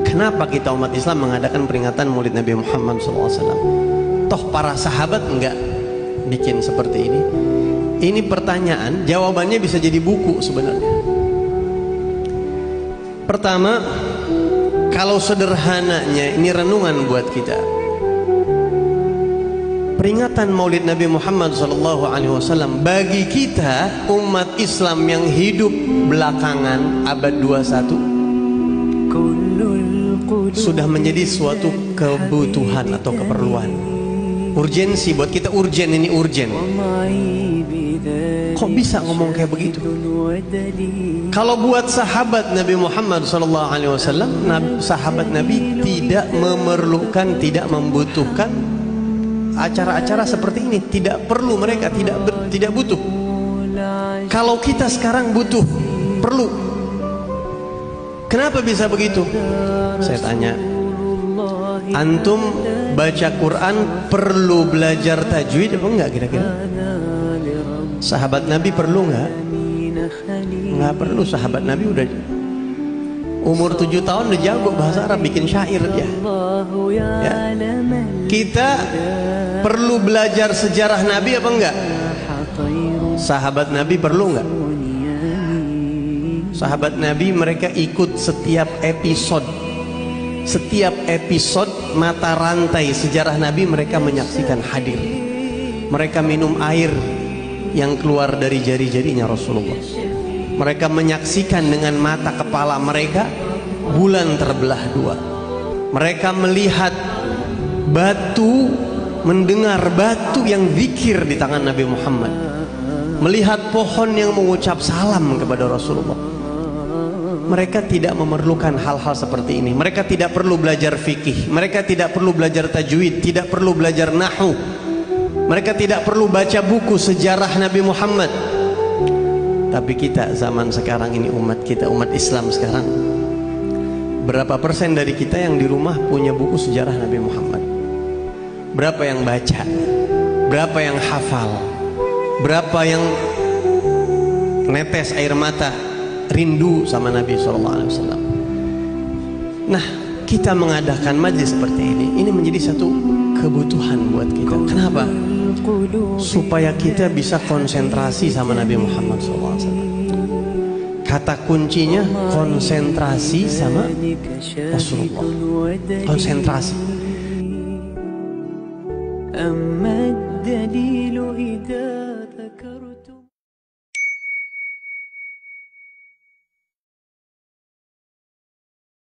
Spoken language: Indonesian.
Kenapa kita umat Islam mengadakan peringatan Maulid Nabi Muhammad SAW? Toh para sahabat enggak bikin seperti ini. Ini pertanyaan, jawabannya bisa jadi buku sebenarnya. Pertama, kalau sederhananya ini renungan buat kita. Peringatan Maulid Nabi Muhammad SAW bagi kita umat Islam yang hidup belakangan abad 21 sudah menjadi suatu kebutuhan atau keperluan. Urgensi buat kita, urgen, ini urgen. Kok bisa ngomong kayak begitu? Kalau buat sahabat Nabi Muhammad SAW, sahabat Nabi tidak memerlukan, tidak membutuhkan acara-acara seperti ini. Tidak perlu, mereka tidak butuh. Kalau kita sekarang butuh, perlu. Kenapa bisa begitu? Saya tanya, antum baca Quran perlu belajar tajwid apa enggak kira-kira? Sahabat Nabi perlu enggak? Enggak perlu. Sahabat Nabi udah umur 7 tahun udah jago bahasa Arab, bikin syair dia. Ya. Kita perlu belajar sejarah Nabi apa enggak? Sahabat Nabi perlu enggak? Sahabat Nabi mereka ikut setiap episode. Setiap episode mata rantai sejarah Nabi mereka menyaksikan, hadir. Mereka minum air yang keluar dari jari-jarinya Rasulullah. Mereka menyaksikan dengan mata kepala mereka bulan terbelah dua. Mereka melihat batu, mendengar batu yang zikir di tangan Nabi Muhammad. Melihat pohon yang mengucap salam kepada Rasulullah. Mereka tidak memerlukan hal-hal seperti ini. Mereka tidak perlu belajar fikih. Mereka tidak perlu belajar tajwid. Tidak perlu belajar nahwu. Mereka tidak perlu baca buku sejarah Nabi Muhammad. Tapi kita zaman sekarang ini, umat kita, umat Islam sekarang, berapa persen dari kita yang di rumah punya buku sejarah Nabi Muhammad? Berapa yang baca? Berapa yang hafal? Berapa yang netes air mata rindu sama Nabi SAW? Nah, kita mengadakan majlis seperti ini menjadi satu kebutuhan buat kita. Kenapa? Supaya kita bisa konsentrasi sama Nabi Muhammad SAW. Kata kuncinya konsentrasi sama Rasulullah. Konsentrasi.